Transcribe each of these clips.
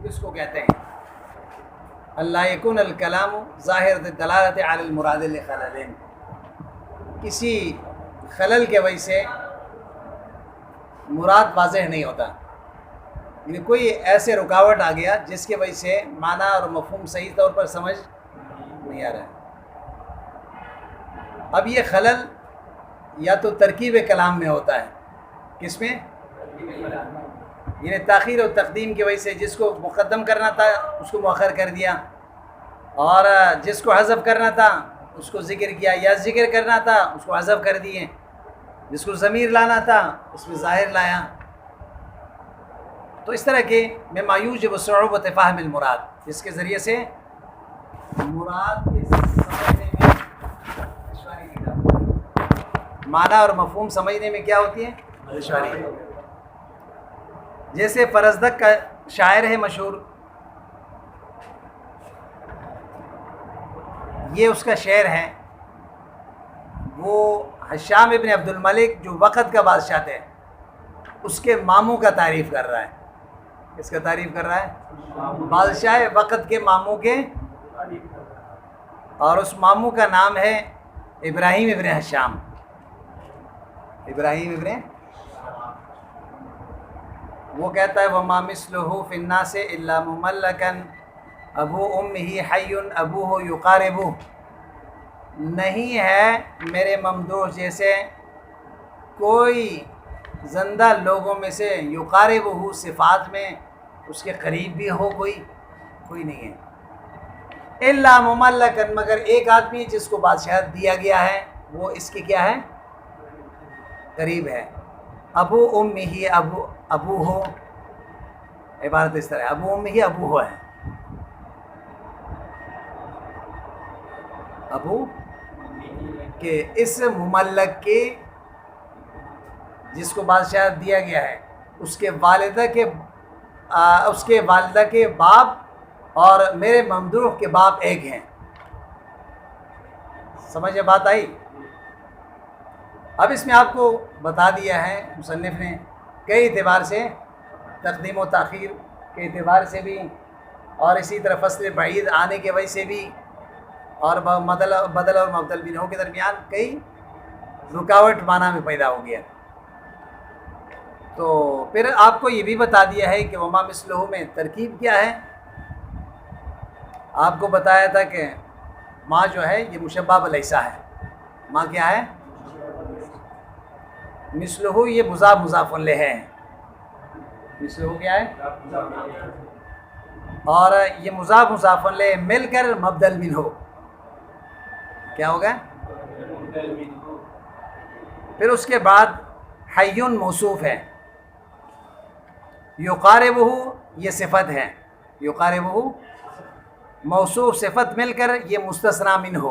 کس کو کہتے ہیں؟ اللہ یکون الکلام ظاہر دلالت علی المراد لخلل، کسی خلل کے وجہ سے مراد واضح نہیں ہوتا، یعنی کوئی ایسے رکاوٹ آ گیا جس کی وجہ سے معنی اور مفہوم صحیح طور پر سمجھ نہیں آ رہا ہے۔ اب یہ خلل یا تو ترکیب کلام میں ہوتا ہے، کس میں؟ یعنی تاخیر و تقدیم کی وجہ سے جس کو مقدم کرنا تھا اس کو مؤخر کر دیا، اور جس کو حذف کرنا تھا اس کو ذکر کیا، یا ذکر کرنا تھا اس کو حذف کر دیے، جس کو ضمیر لانا تھا اس میں ظاہر لایا۔ تو اس طرح کے مما یوجب صعوبۃ فہم المراد، جس کے ذریعے سے مراد کے سمجھنے میں دشواری پیدا ہوتی ہے، معنی اور مفہوم سمجھنے میں کیا ہوتی ہے؟ دشواری۔ جیسے فرزدق کا شاعر ہے مشہور، یہ اس کا شعر ہے، وہ ہشام ابن عبد الملک جو وقت کا بادشاہ تھے اس کے ماموں کا تعریف کر رہا ہے۔ کس کا تعریف کر رہا ہے؟ بادشاہ وقت کے ماموں کے، اور اس ماموں کا نام ہے ابراہیم ابن ہشام۔ ابراہیم ابن، وہ کہتا ہے وَمَا مِثْلُهُ فِي النَّاسِ إِلَّا مُمَلَّكًا ابو امہ حی ابوہ یقاربہ، نہیں ہے میرے ممدوح جیسے کوئی زندہ لوگوں میں سے یقاربہ صفات میں اس کے قریب بھی ہو، کوئی نہیں ہے۔ الا مملکن، مگر ایک آدمی جس کو بادشاہت دیا گیا ہے وہ اس کی کیا ہے؟ قریب ہے۔ ابو امہ ابو ہو، عبارت اس طرح ابو امہ ابو ہو ہے، ابو کہ اس مملک کے جس کو بادشاہت دیا گیا ہے اس کے والدہ کے باپ اور میرے ممدوح کے باپ ایک ہیں۔ سمجھے بات آئی؟ اب اس میں آپ کو بتا دیا ہے مصنف نے کئی اعتبار سے، تقدیم و تاخیر کے اعتبار سے بھی، اور اسی طرح فصل بعید آنے کی وجہ سے بھی، اور بدل اور مبدل بنہوں کے درمیان کئی رکاوٹ معنی میں پیدا ہو گیا۔ تو پھر آپ کو یہ بھی بتا دیا ہے کہ وما مثلہ میں ترکیب کیا ہے۔ آپ کو بتایا تھا کہ ماں جو ہے یہ مشبہ بلیسا ہے، ماں کیا ہے؟ مثلہ یہ مضاف مضاف الیہ ہے، مثلہ کیا ہے؟ اور یہ مضاف مضاف الیہ مل کر مبدل منہ کیا ہوگا؟ پھر اس کے بعد حی موصوف ہے، یقاربہ یہ صفت ہے، یقاربہ موصوف صفت مل کر یہ مستثنی منہ،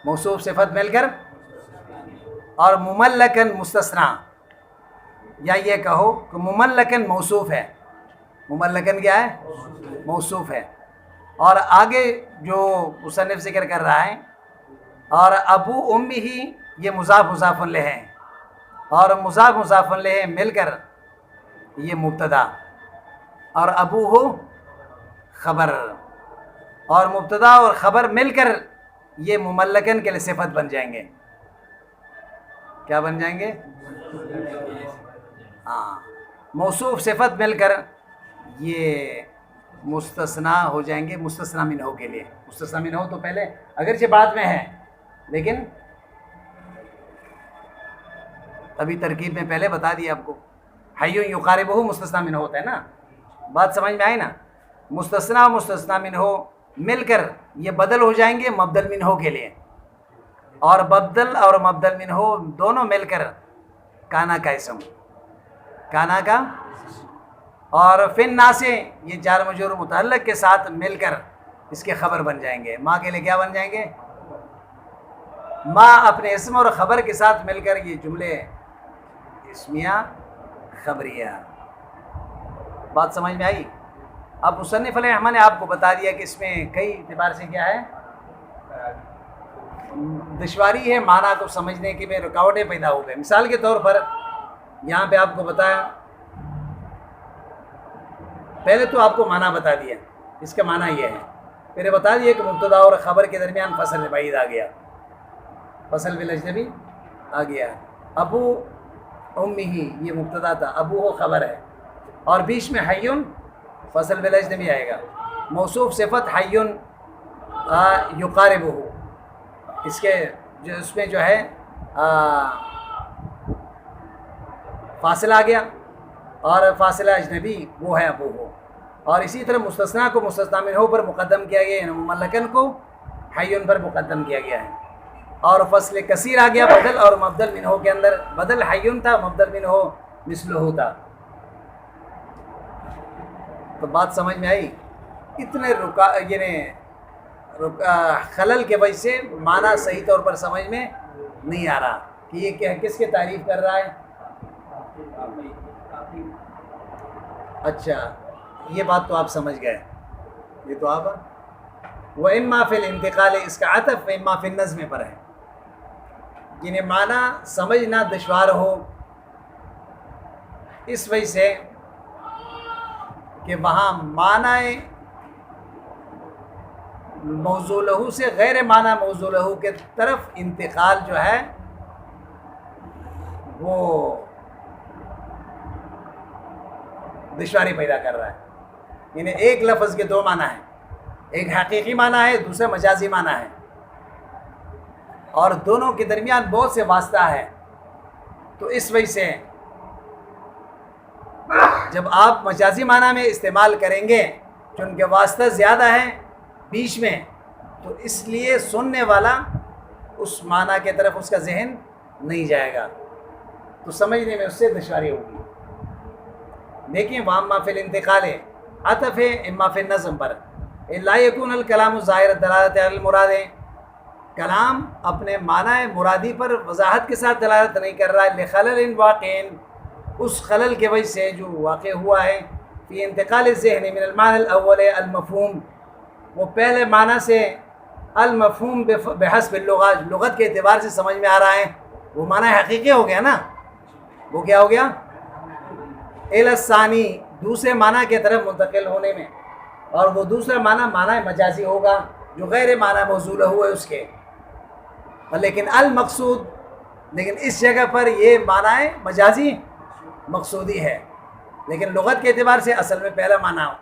موصوف صفت مل کر، اور مملکن مستثنی، یا یہ کہو کہ مملکن موصوف ہے، مملکن کیا ہے؟ موصوف ہے۔ اور آگے جو مصنف ذکر کر رہا ہے، اور ابو امہ یہ مضاف مضاف الیہ ہے، اور مضاف مضاف الیہ مل کر یہ مبتدا، اور ابو ہو خبر، اور مبتدا اور خبر مل کر یہ مملکن کے لیے صفت بن جائیں گے۔ کیا بن جائیں گے؟ ہاں، موصوف صفت مل کر یہ مستثنی ہو جائیں گے مستثنی منہ کے لیے۔ مستثنی منہ تو پہلے اگرچہ بعد میں ہے، لیکن ابھی ترکیب میں پہلے بتا دیا آپ کو، حی یقاربہ مستثنی منہ ہوتا ہے نا، بات سمجھ میں آئی نا؟ مستثنی و مستثنی منہ مل کر یہ بدل ہو جائیں گے مبدل منہ کے لیے، اور بدل اور مبدل منہ دونوں مل کر کانا کا اسم، کانا کا، اور فن نا سے یہ جار مجرور متعلق کے ساتھ مل کر اس کے خبر بن جائیں گے۔ ماں کے لیے کیا بن جائیں گے؟ ماں اپنے اسم اور خبر کے ساتھ مل کر یہ جملے اسمیہ خبریہ۔ بات سمجھ میں آئی؟ اب مصنف علیہ رحمہ نے آپ کو بتا دیا کہ اس میں کئی اعتبار سے کیا ہے، دشواری ہے معنی کو سمجھنے کی، میں رکاوٹیں پیدا ہو گئے۔ مثال کے طور پر یہاں پہ آپ کو بتایا پہلے تو آپ کو معنی بتا دیا، اس کا معنی یہ ہے، پھر بتا دیا کہ مبتدا اور خبر کے درمیان فصل بعید آ گیا، فصل بالاجنبی آ گیا۔ ابو امہ یہ مبتدا تھا، ابو ہو خبر ہے، اور بیچ میں حیون فصل بالاجنبی آئے گا۔ موصوف صفت حیون یقاربہ، اس کے جو اس میں جو ہے فاصلہ آ گیا، اور فاصلہ اجنبی وہ ہے ابو ہو، اور اسی طرح مستثنیٰ کو مستثنیٰ منہ پر مقدم کیا گیا، یعنی مملکن کو حیون پر مقدم کیا گیا ہے، اور فصل کثیر آ گیا بدل، اور مبدل منہ کے اندر بدل حیون تھا، مبدل منہ مثلہ تھا۔ تو بات سمجھ میں آئی؟ اتنے خلل کے وجہ سے معنی صحیح طور پر سمجھ میں نہیں آ رہا کہ یہ کیا کس کی تعریف کر رہا ہے۔ اچھا یہ بات تو آپ سمجھ گئے، یہ تو آپ وَإِمَّا فِي الْإِنْتِقَالِ اس کا عطف وَإِمَّا فِي النَّظْمِ پر ہے، یعنی معنی سمجھنا دشوار ہو اس وجہ سے کہ وہاں معنی موضوع لہو سے غیر معنی موضوع لہو کے طرف انتقال جو ہے وہ دشواری پیدا کر رہا ہے، یعنی ایک لفظ کے دو معنی ہیں، ایک حقیقی معنی ہے، دوسرا مجازی معنی ہے، اور دونوں کے درمیان بہت سے واسطہ ہے۔ تو اس وجہ سے جب آپ مجازی معنی میں استعمال کریں گے چونکہ واسطہ زیادہ ہے بیچ میں، تو اس لیے سننے والا اس معنی کے طرف اس کا ذہن نہیں جائے گا، تو سمجھنے میں اس سے دشواری ہوگی۔ دیکھیں وَأَمَّا فِي الْإِنْتِقَالِ عطف ہے اما فی النظم پر، لا يكون الکلام الظاہر الدلالۃ علی المراد، کلام اپنے معنی مرادی پر وضاحت کے ساتھ دلالت نہیں کر رہا ہے، لخلل واقع، اس خلل کے وجہ سے جو واقع ہوا ہے، فی انتقال الذہن من المعنى الاول المفہوم، وہ پہلے معنی سے المفہوم بحسب اللغات، لغت کے اعتبار سے سمجھ میں آ رہا ہے، وہ معنی حقیقی ہو گیا نا، وہ کیا ہو گیا الی الثانی، دوسرے معنی کے طرف منتقل ہونے میں، اور وہ دوسرا معنی مجازی ہوگا جو غیر معنی موضوع لہو ہے اس کے، لیکن المقصود، لیکن اس جگہ پر یہ معنی مجازی مقصودی ہے، لیکن لغت کے اعتبار سے اصل میں پہلا معنی ہو۔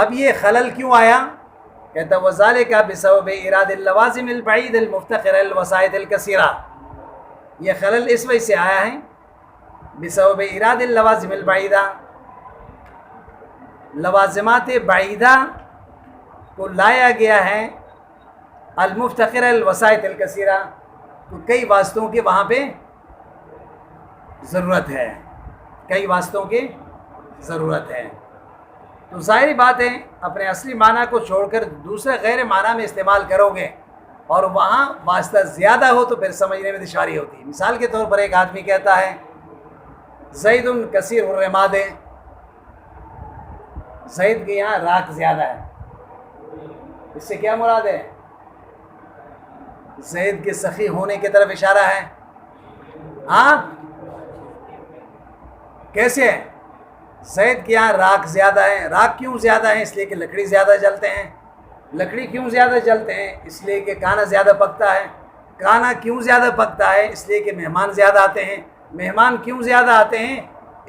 اب یہ خلل کیوں آیا؟ کہتا وذالک بسبب اراد اللوازم البعید المفتقر الوسائط الکثیرہ، یہ خلل اس وجہ سے آیا ہے بسبب اراد اللوازم البعیدہ، لوازمات بعیدہ کو لایا گیا ہے، المفتقر الوسائط الکثیرہ، تو کئی واسطوں کے وہاں پہ ضرورت ہے، کئی واسطوں کی ضرورت ہے، تو ظاہری بات ہے اپنے اصلی معنی کو چھوڑ کر دوسرے غیر معنی میں استعمال کرو گے اور وہاں واسطہ زیادہ ہو تو پھر سمجھنے میں دشواری ہوتی ہے۔ مثال کے طور پر ایک آدمی کہتا ہے زید کثیر الرماد، زید کے یہاں راکھ زیادہ ہے، اس سے کیا مراد ہے؟ زید کے سخی ہونے کی طرف اشارہ ہے۔ ہاں کیسے؟ زید کے یہاں راکھ زیادہ ہے، راکھ کیوں زیادہ ہے؟ اس لیے کہ لکڑی زیادہ جلتے ہیں، لکڑی کیوں زیادہ جلتے ہیں؟ اس لیے کہ کھانا زیادہ پکتا ہے، کھانا کیوں زیادہ پکتا ہے؟ اس لیے کہ مہمان زیادہ آتے ہیں، مہمان کیوں زیادہ آتے ہیں؟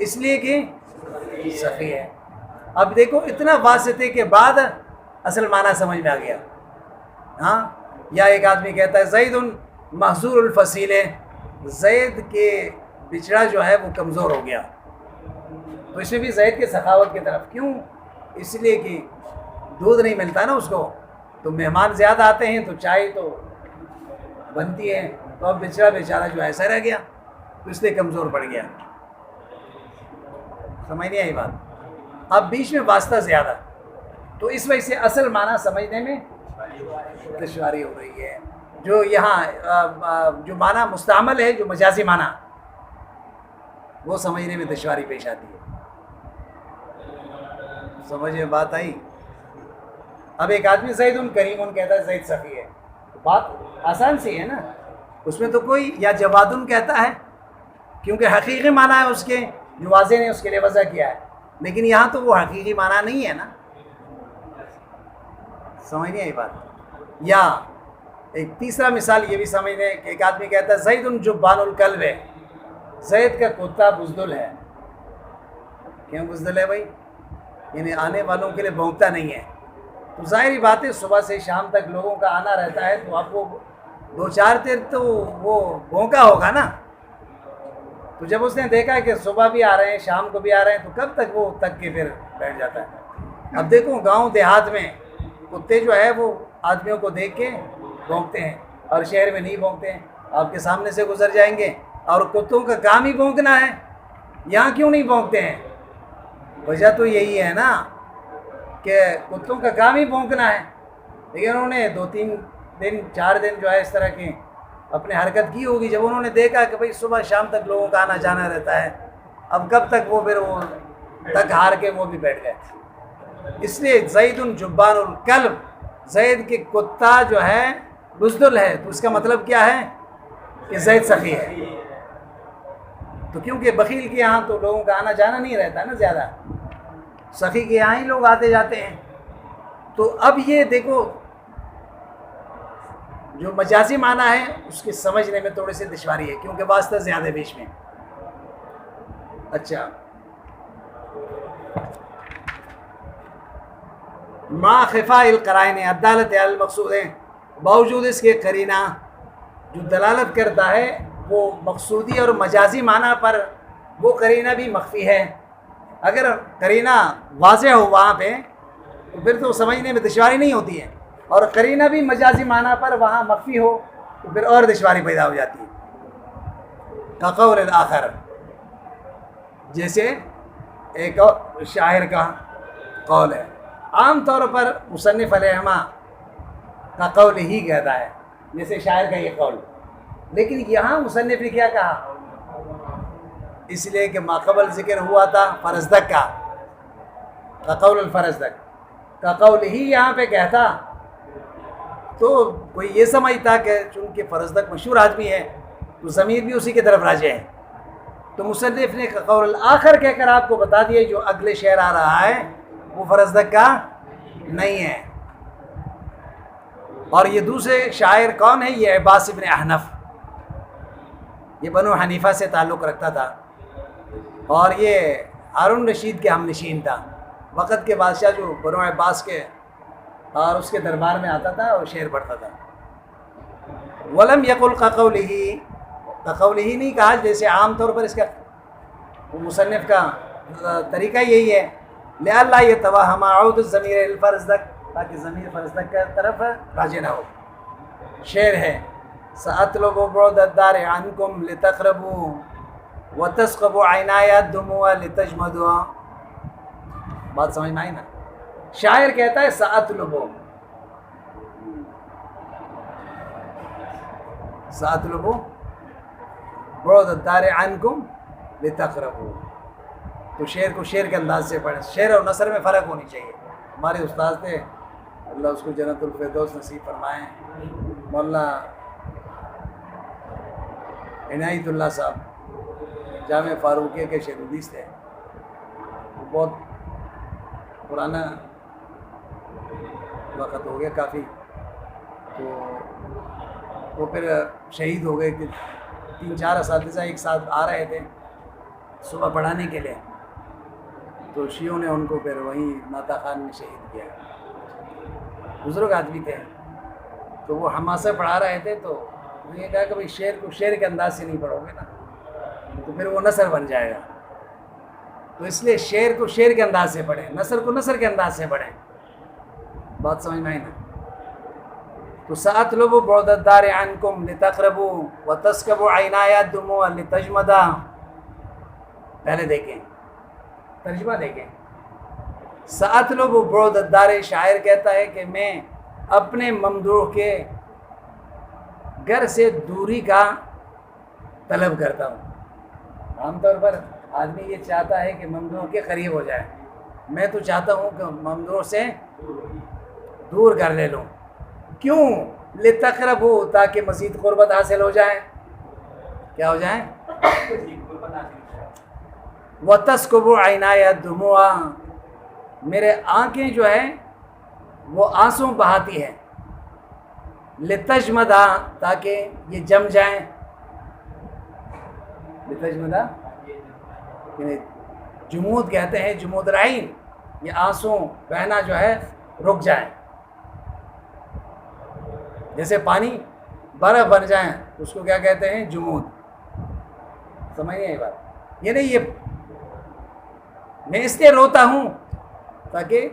اس لیے کہ سخی ہے۔ اب دیکھو اتنا واسطے کے بعد اصل معنی سمجھ میں آ گیا۔ ہاں یا ایک آدمی کہتا ہے زید محظور الفصیل، زید کے بچڑا جو ہے وہ کمزور ہو گیا، تو اس میں بھی زید کے سخاوت کی طرف، کیوں؟ اس لیے کہ دودھ نہیں ملتا نا اس کو، تو مہمان زیادہ آتے ہیں تو چائے تو بنتی ہے، تو اب بچڑا بیچارہ جو ایسا رہ گیا تو اس لیے کمزور پڑ گیا۔ سمجھ نہیں آئی بات؟ اب بیچ میں واسطہ زیادہ، تو اس وجہ سے اصل معنی سمجھنے میں دشواری ہو رہی ہے۔ جو یہاں جو معنی مستعمل ہے، جو مجازی معنی، وہ سمجھنے میں دشواری پیش آتی ہے۔ سمجھ میں بات آئی؟ اب ایک آدمی زید کریم کہتا ہے زید سخی ہے، بات آسان سی ہے نا، اس میں تو کوئی، یا جواد کہتا ہے کیونکہ حقیقی معنی ہے اس کے جو واضح نے اس کے لیے وضع کیا ہے، لیکن یہاں تو وہ حقیقی معنی نہیں ہے نا، سمجھ نہیں آئی بات؟ یا ایک تیسرا مثال یہ بھی سمجھ لیں کہ ایک آدمی کہتا ہے زید جبان القلب ہے، زید کا کتا بزدل ہے. کیوں بزدل ہے بھائی؟ یعنی آنے والوں کے لیے بھونکتا نہیں ہے. تو ظاہری بات ہے صبح سے شام تک لوگوں کا آنا رہتا ہے، تو آپ کو 2-4 دیر تو وہ بھونکا ہوگا نا. تو جب اس نے دیکھا کہ صبح بھی آ رہے ہیں شام کو بھی آ رہے ہیں، تو کب تک وہ تک کے پھر بیٹھ جاتا ہے. اب دیکھو گاؤں دیہات میں کتے جو ہے وہ آدمیوں کو دیکھ کے بھونکتے ہیں، اور شہر میں نہیں بھونکتے ہیں. آپ کے سامنے سے گزر جائیں گے اور کتوں کا کام ہی بھونکنا ہے، یہاں کیوں نہیں بھونکتے ہیں؟ وجہ تو یہی ہے نا کہ کتوں کا کام ہی بھونکنا ہے. لیکن انہوں نے 2-3 دن 4 دن جو ہے اس طرح کی اپنے حرکت کی ہوگی. جب انہوں نے دیکھا کہ بھئی صبح شام تک لوگوں کا آنا جانا رہتا ہے، اب کب تک وہ پھر وہ تک ہار کے وہ بھی بیٹھ گئے. اس لیے زید جبان القلب، زید کے کتا جو ہے بزدل ہے. تو اس کا مطلب کیا ہے کہ زید سخی ہے. تو کیونکہ بخیل کے یہاں تو لوگوں کا آنا جانا نہیں رہتا نا زیادہ، سخی کے یہاں ہی لوگ آتے جاتے ہیں. تو اب یہ دیکھو جو مجازی معنی ہے اس کے سمجھنے میں تھوڑی سی دشواری ہے، کیونکہ واسطہ زیادہ بیچ میں. اچھا، ما خفاء القرائن الدالت علی المقصود ہے، باوجود اس کے قرینہ جو دلالت کرتا ہے وہ مقصودی اور مجازی معنی پر، وہ قرینہ بھی مخفی ہے. اگر قرینہ واضح ہو وہاں پہ تو پھر تو سمجھنے میں دشواری نہیں ہوتی ہے، اور قرینہ بھی مجازی معنی پر وہاں مخفی ہو تو پھر اور دشواری پیدا ہو جاتی ہے. کقول الآخر، جیسے ایک اور شاعر کا قول ہے. عام طور پر مصنف علیہما کا قول ہی کہتا ہے، جیسے شاعر کا یہ قول. لیکن یہاں مصنف نے کیا کہا؟ اس لیے کہ ماقبل ذکر ہوا تھا فرزدق کا قول الفرزدق کا قول ہی یہاں پہ کہتا تو کوئی یہ سمجھتا کہ چونکہ فرزدق مشہور آدمی ہے تو ضمیر بھی اسی کی طرف راجع ہے. تو مصنف نے قول الآخر کہہ کر آپ کو بتا دیا جو اگلے شعر آ رہا ہے وہ فرزدق کا نہیں ہے. اور یہ دوسرے شاعر کون ہے؟ یہ عباس ابن احنف، یہ بنو حنیفہ سے تعلق رکھتا تھا، اور یہ ہارون رشید کے ہم نشین تھا. وقت کے بادشاہ جو بنو عباس کے اور اس کے دربار میں آتا تھا اور شعر پڑھتا تھا. ولم یقل ققولہ نہیں کہا، جیسے عام طور پر اس کا مصنف کا طریقہ یہی ہے. لئلا یتوہم عود الضمیر الفرزدق، تاکہ ضمیر فرزدق کی طرف راجع نہ ہو. شعر ہے سأطلب بعد الدار عنکم لتقربوا وتسقب عینای الدموع لتجمدوا. بات سمجھ میں آئی نا؟ شاعر کہتا ہے سأطلب بعد الدار عنکم لتقربوا. تو شعر کو شعر کے انداز سے پڑھیں. شعر اور نثر میں فرق ہونی چاہیے. ہمارے استاد تھے، اللہ اس کو جنت الفردوس نصیب فرمائیں، مولانا عنایت اللہ صاحب جامع فاروقیہ کے شعر الحدیث تھے. بہت پرانا وقت ہو گیا کافی، تو وہ پھر شہید ہو گئے کہ 3-4 اساتذہ ایک ساتھ آ رہے تھے صبح پڑھانے کے لیے، تو شیعوں نے ان کو پھر وہیں ناتا خان میں شہید کیا. بزرگ آدمی تھے، تو وہ حماسہ پڑھا رہے تھے، تو انہوں نے کہا کہ بھائی شعر کو شعر کے انداز سے نہیں پڑھو گے نا تو پھر وہ نثر بن جائے گا. تو اس لیے شعر کو شعر کے انداز سے پڑھیں، نثر کو نثر کے انداز سے پڑھیں. بات سمجھ میں آئی نا؟ تو سأطلب بعد الدار عنکم لتقربوا وتسکب عینای الدموع لتجمدا. پہلے دیکھیں ترجمہ دیکھیں. سأطلب بعد الدار، شاعر کہتا ہے کہ میں اپنے ممدوح کے گھر سے دوری کا طلب کرتا ہوں. عام طور پر آدمی یہ چاہتا ہے کہ ممدوح کے قریب ہو جائے. میں تو چاہتا ہوں کہ ممدوح سے دور کر لے لوں. کیوں؟ لتقربوا، تاکہ مزید قربت حاصل ہو جائے. کیا ہو جائے؟ وَتَسْكُبُ عَيْنَايَ الدُّمُوعَ، میرے آنکھیں جو ہیں وہ آنسوں بہاتی ہیں، لِتَجْمَدَ، تاکہ یہ جم جائیں، لِتَجْمَدَ یعنی جمود کہتے ہیں، جمود العین، یہ آنسوں بہنا جو ہے رک جائیں، جیسے پانی برف بن جائیں اس کو کیا کہتے ہیں؟ جمود. سمجھیں یہ بات؟ یعنی یہ میں اس لیے روتا ہوں تاکہ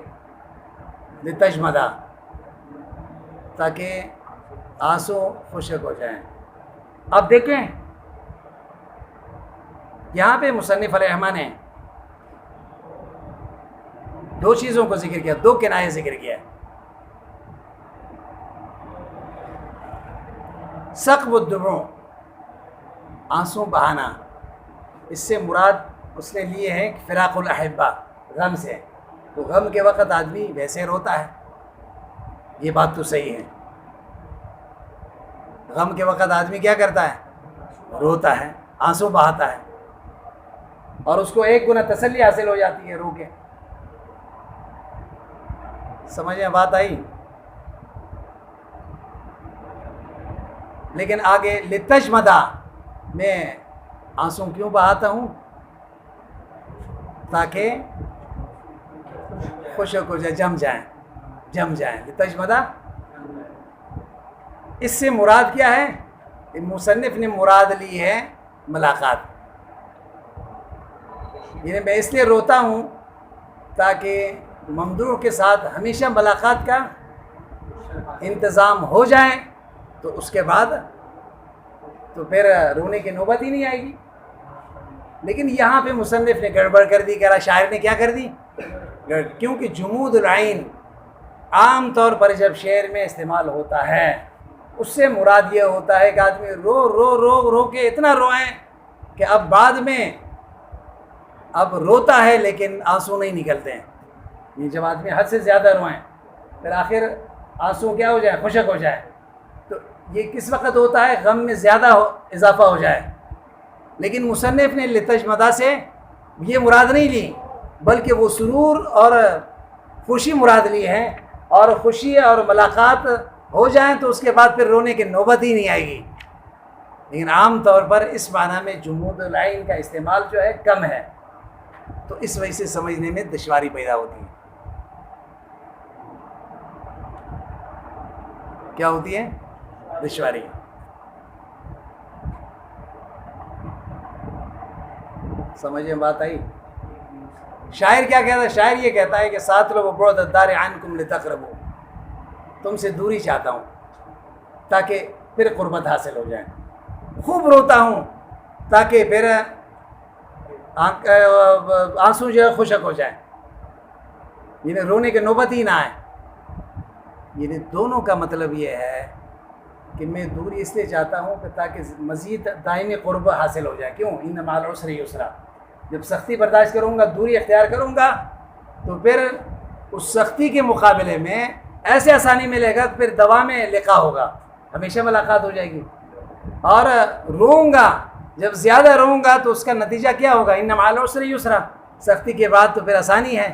لتجمدا، تاکہ آنسو خشک ہو جائیں. اب دیکھیں یہاں پہ مصنف علیہ الرحمٰن نے دو چیزوں کو ذکر کیا، دو کنایے ذکر کیا. سقب الدموع، آنسو بہانا، اس سے مراد اس نے لیے ہیں فراق الاحبہ، غم سے. تو غم کے وقت آدمی ویسے روتا ہے، یہ بات تو صحیح ہے. غم کے وقت آدمی کیا کرتا ہے؟ روتا ہے، آنسو بہاتا ہے، اور اس کو ایک گنا تسلی حاصل ہو جاتی ہے رو کے. سمجھیں بات آئی؟ لیکن آگے لتجمدا، میں آنسو کیوں بہاتا ہوں؟ تاکہ خشک ہو جائے، جم جائیں. لتجمدا، اس سے مراد کیا ہے؟ مصنف نے مراد لی ہے ملاقات. یعنی میں اس لیے روتا ہوں تاکہ ممدوح کے ساتھ ہمیشہ ملاقات کا انتظام ہو جائے، تو اس کے بعد تو پھر رونے کی نوبت ہی نہیں آئے گی. لیکن یہاں پہ مصنف نے گڑبڑ کر دی، کہہ رہا شاعر نے کیا کر دی؟ کیونکہ جمود العین عام طور پر جب شعر میں استعمال ہوتا ہے اس سے مراد یہ ہوتا ہے کہ آدمی رو رو رو رو کے اتنا روئیں کہ اب بعد میں اب روتا ہے لیکن آنسو نہیں نکلتے ہیں. یہ جب آدمی حد سے زیادہ روئیں پھر آخر آنسو کیا ہو جائے؟ خشک ہو جائے. تو یہ کس وقت ہوتا ہے؟ غم میں زیادہ اضافہ ہو جائے. لیکن مصنف نے لتجمدا سے یہ مراد نہیں لی، بلکہ وہ سرور اور خوشی مراد لی ہے، اور خوشی اور ملاقات ہو جائیں تو اس کے بعد پھر رونے کی نوبت ہی نہیں آئے گی. لیکن عام طور پر اس معنی میں جمود العین کا استعمال جو ہے کم ہے، تو اس وجہ سے سمجھنے میں دشواری پیدا ہوتی ہے. کیا ہوتی ہے؟ دشواری. سمجھیں بات آئی؟ شاعر کیا کہتا ہے؟ شاعر یہ کہتا ہے کہ ساتھ لو بعد الدار عنکم لتقربوا، تم سے دوری چاہتا ہوں تاکہ پھر قربت حاصل ہو جائے. خوب روتا ہوں تاکہ پھر آنسو جو ہے خشک ہو جائے، یعنی رونے کی نوبت ہی نہ آئے. یعنی دونوں کا مطلب یہ ہے کہ میں دوری اس لیے چاہتا ہوں کہ تاکہ مزید دائمی قرب حاصل ہو جائے. کیوں؟ ان مع العسر یسرا، جب سختی برداشت کروں گا، دوری اختیار کروں گا، تو پھر اس سختی کے مقابلے میں ایسے آسانی ملے گا، پھر دوا میں لقاء ہوگا، ہمیشہ ملاقات ہو جائے گی. اور روؤں گا، جب زیادہ روؤں گا تو اس کا نتیجہ کیا ہوگا؟ ان مع العسر یسرا، سختی کے بعد تو پھر آسانی ہے،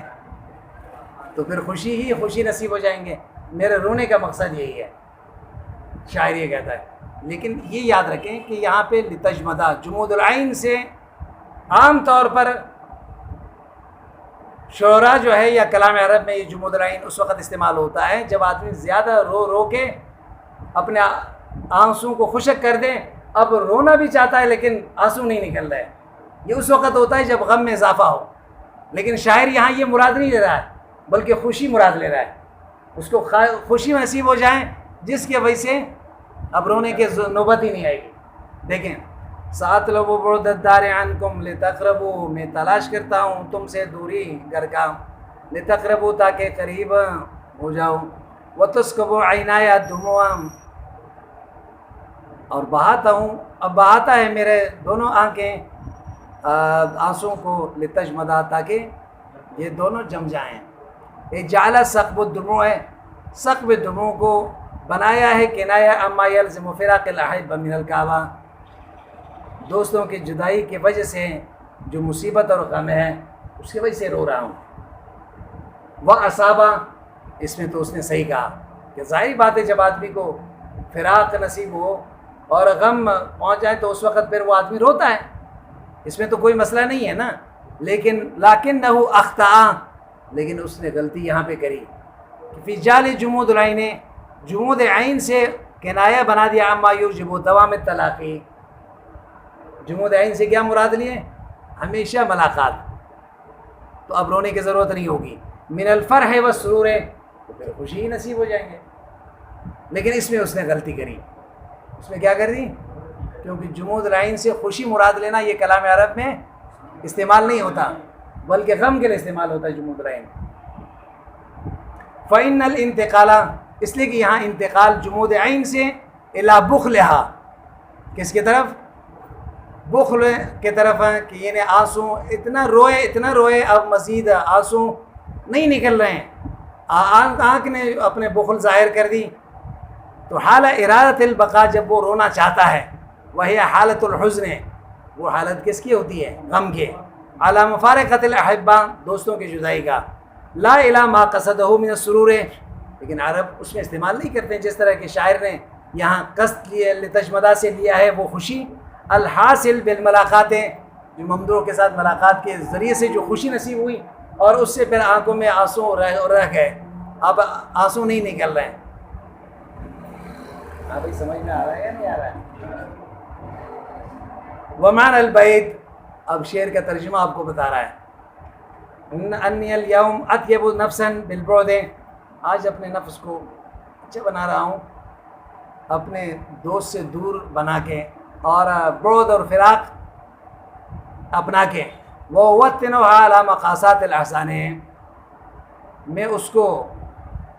تو پھر خوشی ہی خوشی نصیب ہو جائیں گے. میرے رونے کا مقصد یہی ہے، شاعر یہ کہتا ہے. لیکن یہ یاد رکھیں کہ یہاں پہ لتجمدا، جمود العین سے عام طور پر شعراء جو ہے یا کلام عرب میں یہ جمود العین اس وقت استعمال ہوتا ہے جب آدمی زیادہ رو رو کے اپنے آنسو کو خشک کر دیں. اب رونا بھی چاہتا ہے لیکن آنسو نہیں نکل رہے، یہ اس وقت ہوتا ہے جب غم میں اضافہ ہو. لیکن شاعر یہاں یہ مراد نہیں لے رہا ہے، بلکہ خوشی مراد لے رہا ہے. اس کو خوشی نصیب ہو جائیں جس کی وجہ سے اب رونے کے نوبت ہی نہیں آئے گی. دیکھیں ساتھ لو بعد الدار عنکم لتقربوا، میں تلاش کرتا ہوں تم سے دوری گھر کا، لتقربوا تاکہ قریب ہو جاؤ. وتسکب عینایا الدموع، اور بہاتا ہوں، اب بہاتا ہے میرے دونوں آنکھیں آنسوں کو، لتجمدا تاکہ یہ دونوں جم جائیں. جعل سقب الدموع ہے، سقب الدموع کو بنایا ہے کنایہ اما یلزم فراق الاحب من الکعبہ، دوستوں کی جدائی کی وجہ سے جو مصیبت اور غم ہے اس کی وجہ سے رو رہا ہوں. وہ اصابہ، اس میں تو اس نے صحیح کہا کہ ظاہری بات ہے جب آدمی کو فراق نصیب ہو اور غم پہنچ جائے تو اس وقت پھر وہ آدمی روتا ہے، اس میں تو کوئی مسئلہ نہیں ہے نا. لیکنہ اخطأ، لیکن اس نے غلطی یہاں پہ کری. فی جعل جمود العین، جمود عین سے کنایہ بنا دیا عما یوجب دوام الطلاق. جمود عین سے کیا مراد لیے؟ ہمیشہ ملاقات، تو اب رونے کی ضرورت نہیں ہوگی. من الفرح والسرور، تو پھر خوشی ہی نصیب ہو جائیں گے. لیکن اس میں اس نے غلطی کری. اس میں کیا کر دی؟ کیونکہ جمود العین سے خوشی مراد لینا یہ کلام عرب میں استعمال نہیں ہوتا، بلکہ غم کے لیے استعمال ہوتا ہے جمود العین. فإن الانتقال، اس لیے کہ یہاں انتقال جمود عین سے الی بخلها، کس کی طرف؟ بخل کی طرف ہے کہ یعنی آنسو اتنا روئے اب مزید آنسو نہیں نکل رہے ہیں. آنکھ نے اپنے بخل ظاہر کر دی. تو حال ارادت البقاء، جب وہ رونا چاہتا ہے، وہی حالت الحزن، وہ حالت کس کی ہوتی ہے؟ غم کے. علی مفارقت الاحبہ، دوستوں کی جدائی کا. لا الی ما قصدہ من السرور، لیکن عرب اس میں استعمال نہیں کرتے جس طرح کہ شاعر نے یہاں قصد لیے لتشمدہ سے لیا ہے وہ خوشی. الحاصل بالملاقات، جو ممدوح کے ساتھ ملاقات کے ذریعے سے جو خوشی نصیب ہوئی اور اس سے پھر آنکھوں میں آنسو رہ گئے، اب آنسو نہیں نکل رہے ہیں. ہاں بھائی سمجھ میں آ رہا ہے یا نہیں آ رہا ہے؟ ومعنی البیت، اب شعر کا ترجمہ آپ کو بتا رہا ہے. انی الیوم اطیب نفسا بالبعد، آج اپنے نفس کو اچھا بنا رہا ہوں اپنے دوست سے دور بنا کے اور بعد اور فراق اپنا کے. ووطنها علی مقاصات الاحسان، میں اس کو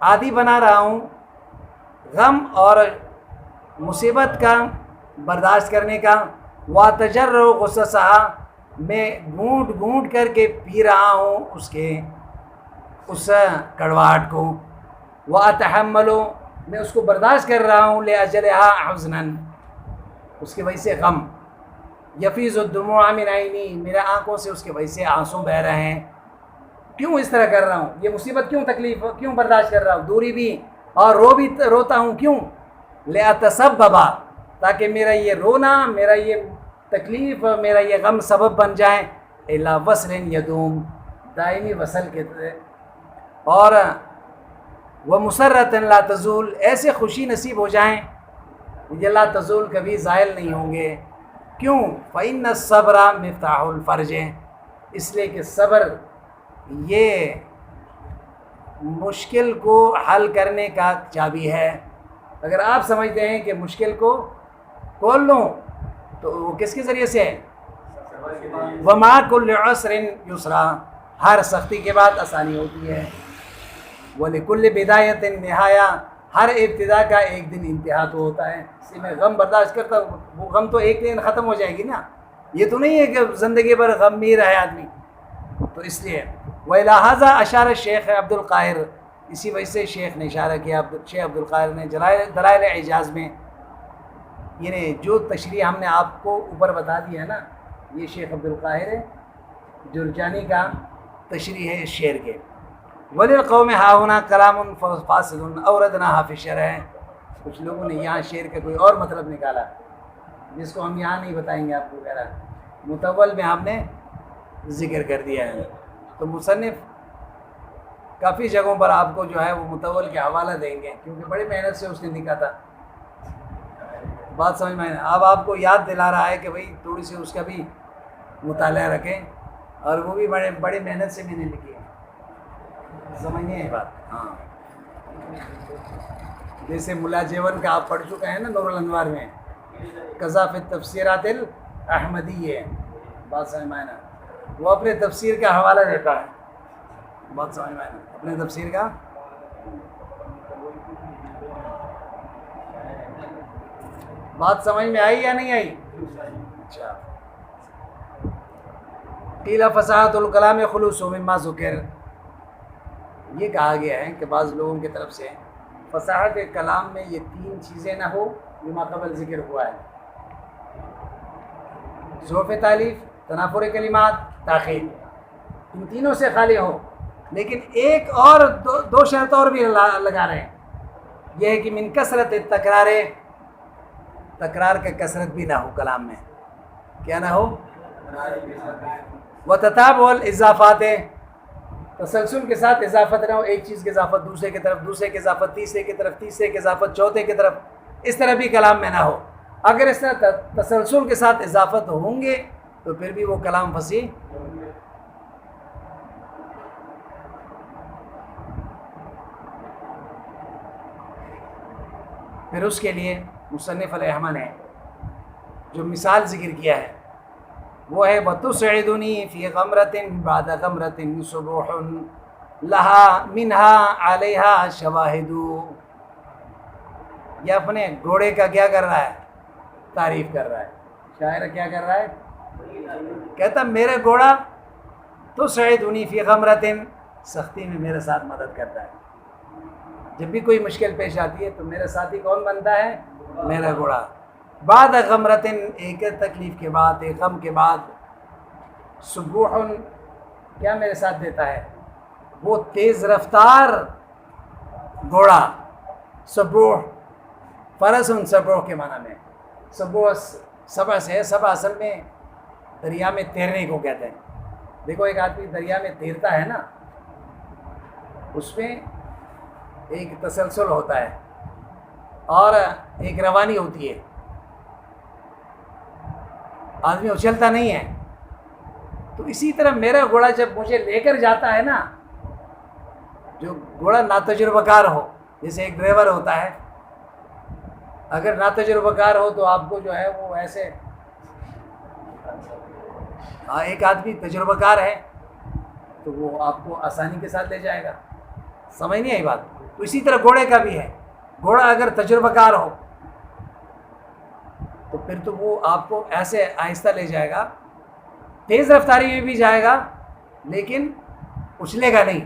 عادی بنا رہا ہوں غم اور مصیبت کا برداشت کرنے کا. واتجر غصصها، میں گھونٹ کر کے پی رہا ہوں اس کڑواہٹ کو. واتحمل، میں اس کو برداشت کر رہا ہوں لاجلها حزنا، اس کی وجہ سے غم. یفیض الدموع من عینی، میرے آنکھوں سے اس کی وجہ سے آنسو بہہ رہے ہیں. کیوں اس طرح کر رہا ہوں؟ یہ مصیبت کیوں، تکلیف کیوں برداشت کر رہا ہوں؟ دوری بھی اور روتا ہوں کیوں؟ لأتسبب، تاکہ میرا یہ رونا، میرا یہ تکلیف، میرا یہ غم سبب بن جائے الی وصل یدوم، دائمی وصل کے. اور ومسرۃ لا تزول، ایسے خوشی نصیب ہو جائیں یہ لا تزول، کبھی زائل نہیں ہوں گے. کیوں؟ فإن الصبر مفتاح الفرج، اس لیے کہ صبر یہ مشکل کو حل کرنے کا چابی ہے. اگر آپ سمجھتے ہیں کہ مشکل کو کھول لوں تو وہ کس کے ذریعے سے ہے؟ وَمَا كُلِّ عُسْرٍ يُسْرًا، ہر سختی کے بعد آسانی ہوتی ہے. وَلِكُلِّ بِدَایَةٍ نِہَایَہ، ہر ابتدا کا ایک دن انتہا تو ہوتا ہے. اسی میں غم برداشت کرتا ہوں، وہ غم تو ایک دن ختم ہو جائے گی نا. یہ تو نہیں ہے کہ زندگی بھر غم میں رہے آدمی. تو اس لیے وَإِلَىٰ هَذَا أَشَارَ الشیخ عبد القاہر، اسی وجہ سے شیخ نے اشارہ کیا، شیخ عبد القاہر نے دلائل اعجاز میں. یعنی جو تشریح ہم نے آپ کو اوپر بتا دی ہے نا، یہ شیخ عبد القاہر جرجانی کا تشریح ہے اس شعر کے. وَلِلْقَوْمِ هَاهُنَا كَلَامٌ فَاصِلٌ أَوْرَدْنَاهُ فِي الشَّرْحِ، کچھ لوگوں نے یہاں شعر کا کوئی اور مطلب نکالا جس کو ہم یہاں نہیں بتائیں گے آپ کو. کہہ رہا متول میں ہم نے ذکر کر دیا ہے. تو مصنف کافی جگہوں پر آپ کو جو ہے وہ متول کے حوالہ دیں گے، کیونکہ بڑی محنت سے اس نے لکھا تھا. بات سمجھ میں آئے. اب آپ کو یاد دلا رہا ہے کہ بھئی تھوڑی سی اس کا بھی مطالعہ رکھیں، اور وہ بھی بڑی محنت سے میں نے لکھی ہے. سمجھنی ہے بات؟ ہاں، جیسے ملا جیون کا آپ پڑھ چکے ہیں نا نور الانوار میں، قضا فی التفسیرات الاحمدیہ. بات سمجھ میں آئے نا؟ وہ اپنے تفسیر کا حوالہ دیتا ہے. بات سمجھ میں آئے نا؟ اپنے تفسیر کا. بات سمجھ میں آئی یا نہیں آئی؟ اچھا. قیل فصاحت الکلام خلوص مما ذکر، یہ کہا گیا ہے کہ بعض لوگوں کی طرف سے فصاحت کلام میں یہ تین چیزیں نہ ہو جو ما قبل ذکر ہوا ہے: ذوف تعلیف، تنافر کلمات، تاخیر، ان تینوں سے خالی ہو. لیکن ایک اور دو شرط اور بھی لگا رہے ہیں، یہ ہے کہ من کثرت تکرار، تکرار کا کثرت بھی نہ ہو کلام میں. کیا نہ ہو؟ وتتابع الاضافات، تسلسل کے ساتھ اضافت نہ ہو، ایک چیز کی اضافت دوسرے کی طرف، دوسرے کی اضافت تیسرے کی طرف، تیسرے کی اضافت چوتھے کی طرف، اس طرح بھی کلام میں نہ ہو. اگر اس طرح تسلسل کے ساتھ اضافت ہوں گے تو پھر بھی وہ کلام فصیح. پھر اس کے لیے مصنف علیہ رحمہ نے جو مثال ذکر کیا ہے وہ ہے وَتُسْعِدُنِي فِي غَمْرَةٍ بَعْدَ غَمْرَةٍ صُبُوحٌ لَهَا مِنْهَا عَلَيْهَا شَوَاهِدُ. یہ اپنے گھوڑے کا کیا کر رہا ہے؟ تعریف کر رہا ہے. شاعر کیا کر رہا ہے؟ کہتا میرا گھوڑا تُسْعِدُنِي فِي غَمْرَةٍ، سختی میں میرے ساتھ مدد کرتا ہے. جب بھی کوئی مشکل پیش آتی ہے تو میرا ساتھی کون بنتا ہے؟ میرا گھوڑا. بعد غمرتن، ایک تکلیف کے بعد، ایک غم کے بعد، سبوح، کیا میرے ساتھ دیتا ہے؟ وہ تیز رفتار گھوڑا. سبوح فرس سبوح کے معنی میں، سبوح سبع سے ہے. سبع اصل میں دریا میں تیرنے کو کہتے ہیں. دیکھو ایک آدمی دریا میں تیرتا ہے نا، اس میں ایک تسلسل ہوتا ہے اور ایک روانی ہوتی ہے. آدمی اچھلتا نہیں ہے. تو اسی طرح میرا گھوڑا جب مجھے لے کر جاتا ہے نا، جو گھوڑا ناتجربہ کار ہو، جیسے ایک ڈرائیور ہوتا ہے، اگر ناتجربہ کار ہو تو آپ کو جو ہے وہ ایسے، ایک آدمی تجربہ کار ہے تو وہ آپ کو آسانی کے ساتھ لے جائے گا. سمجھ نہیں آئی بات؟ تو اسی طرح گھوڑے کا بھی ہے. گھوڑا اگر تجربہ کار ہو تو پھر تو وہ آپ کو ایسے آہستہ لے جائے گا، تیز رفتاری میں بھی جائے گا لیکن اچھلے گا نہیں.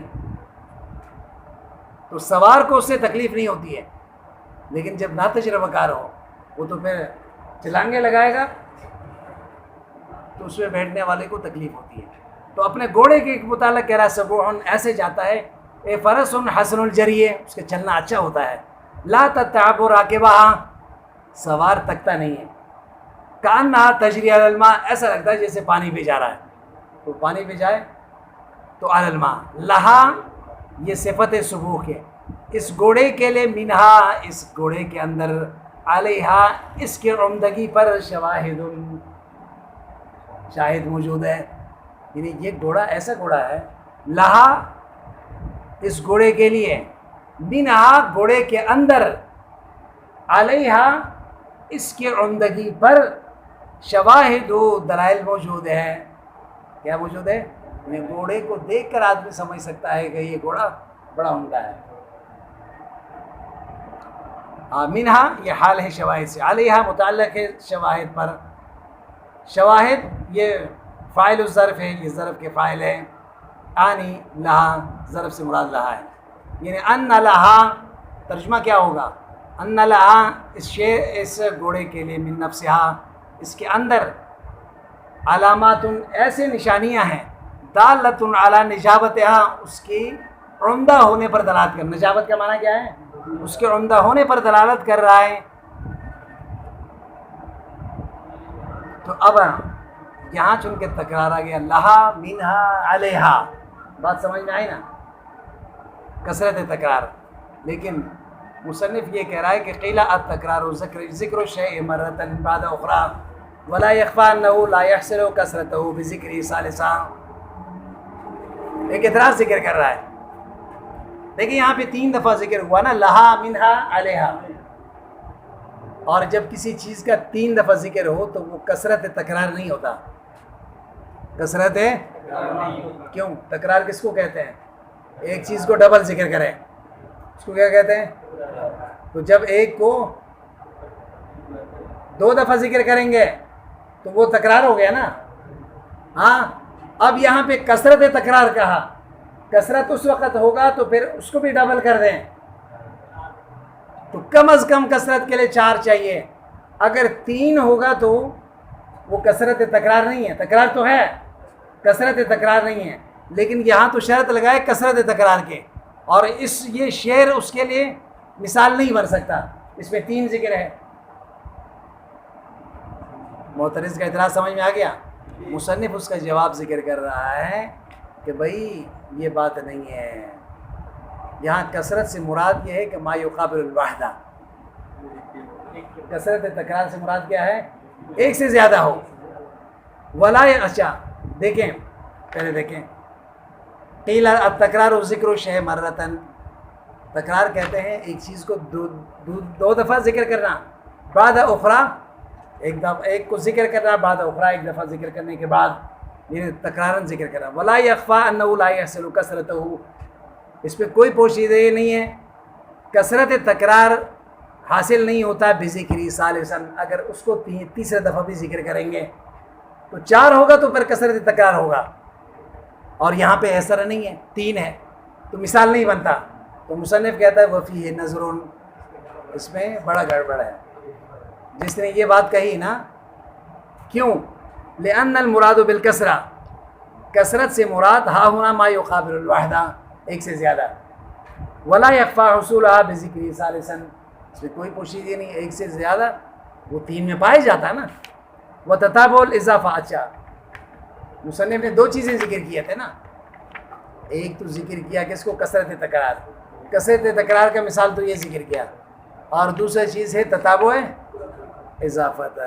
تو سوار کو اس سے تکلیف نہیں ہوتی ہے. لیکن جب ناتجربہ کار ہو وہ تو پھر چلانگے لگائے گا تو اس میں بیٹھنے والے کو تکلیف ہوتی ہے. تو اپنے گھوڑے کے متعلق کہہ رہا ہے سبوحن، ایسے جاتا ہے. اے فرس حسن الجریے، اس کا چلنا اچھا ہوتا ہے. لا تتعب راکبہا، سوار تکتا نہیں ہے. کانہا تجری علی الماء، ایسا لگتا ہے جیسے پانی پہ جا رہا ہے. تو پانی پہ جائے تو علی الماء. لہا، یہ صفت سبوح ہے اس گھوڑے کے لیے. منہا، اس گھوڑے کے اندر. علیہا، اس کے عمدگی پر. شواہد، شاہد موجود ہے. یعنی یہ گھوڑا ایسا گھوڑا ہے. لہا، اس گھوڑے کے لیے. منہا، گھوڑے کے اندر. علیہا، اس کے عمدگی پر. شواہد، دلائل موجود ہے. کیا موجود ہے؟ گھوڑے کو دیکھ کر آدمی سمجھ سکتا ہے کہ یہ گھوڑا بڑا عمدہ ہے. منہا، یہ حال ہے شواہد سے. علیہا متعلق ہے شواہد پر. شواہد یہ فاعل الظرف ہے، یہ ظرف کے فاعل ہے. آنی لہا، ظرف سے مراد لہا ہے. یعنی ان لہا، ترجمہ کیا ہوگا؟ ان لہا، اس گھوڑے کے لیے. من نفسہا، اس کے اندر. علامات، ایسے نشانیاں ہیں. دالۃ علی نجابتہا، اس کی عمدہ ہونے پر دلالت کر. نجابت کا معنی کیا ہے؟ اس کے عمدہ ہونے پر دلالت کر رہا ہے. تو اب یہاں چن کے تکرار آ گیا. لہا، منہا، علیہا. بات سمجھ میں آئی نا؟ کثرت تکرار. لیکن مصنف یہ کہہ رہا ہے کہ قیل التکرار ذکر الشیء مرۃ بعد اخری ولا یخفی انه لا يحصل کثرته بذکر ثالثا. ایک اعتراض ذکر کر رہا ہے. دیکھیں یہاں پہ 3 دفعہ ذکر ہوا نا، لہا، منہا، علیہا. اور جب کسی چیز کا 3 دفعہ ذکر ہو تو وہ کثرت تکرار نہیں ہوتا. کثرت ہے کیوں؟ تکرار کس کو کہتے ہیں؟ ایک چیز کو ڈبل ذکر کریں، اس کو کیا کہتے ہیں؟ تو جب ایک کو 2 دفعہ ذکر کریں گے تو وہ تکرار ہو گیا نا. ہاں، اب یہاں پہ کثرت تکرار کہا. کثرت اس وقت ہوگا تو پھر اس کو بھی ڈبل کر دیں. تو کم از کم کثرت کے لیے 4 چاہیے. اگر 3 ہوگا تو وہ کثرت تکرار نہیں ہے، تکرار تو ہے، کثرت تکرار نہیں ہے، لیکن یہاں تو شرط لگائے کثرت تکرار کے، اور یہ شعر اس کے لیے مثال نہیں بن سکتا، اس میں 3 ذکر ہے۔ معترض کا اعتراض سمجھ میں آ گیا؟ مصنف اس کا جواب ذکر کر رہا ہے کہ بھائی یہ بات نہیں ہے، یہاں کثرت سے مراد یہ ہے کہ ما یقابل الوحدہ، کثرت تکرار سے مراد کیا ہے؟ ایک سے زیادہ ہو۔ ولا اچھا دیکھیں، پہلے دیکھیں، قیل التکرار ذکر الشیء مرتن، تکرار کہتے ہیں ایک چیز کو دو دفعہ ذکر کرنا، بعد اخرى ایک کو ذکر کرنا، بعد اخرى ایک دفعہ ذکر کرنے کے بعد، یعنی تکرارن ذکر کرنا۔ ولا یخفی انہ لا یحصل کثرتہ، اس پہ کوئی پوشیدگی نہیں ہے، کثرت تکرار حاصل نہیں ہوتا بذکری ثالثاً، اگر اس کو تیسرے دفعہ بھی ذکر کریں گے تو 4 ہوگا تو پھر کثرت تکرار ہوگا، اور یہاں پہ ایسا نہیں ہے، 3 ہے تو مثال نہیں بنتا۔ تو مصنف کہتا ہے وفیہ نظر، اس میں بڑا گڑبڑ ہے جس نے یہ بات کہی نا، کیوں؟ لأن المراد بالکثرہ، کثرت سے مراد ہا ہونا ما یقابل الوحدہ، ایک سے زیادہ، ولا یخفی حصولھا بذکر ثالثاً، اس میں کوئی پوشیدگی نہیں، ایک سے زیادہ وہ 3 میں پایا جاتا ہے نا۔ وتتابع الاضافہ، اچھا مصنف نے 2 چیزیں ذکر کیے تھے نا، ایک تو ذکر کیا کہ اس کو کثرت تکرار، کثرت تکرار کا مثال تو یہ ذکر کیا، اور دوسری چیز ہے تتابع اضافت۔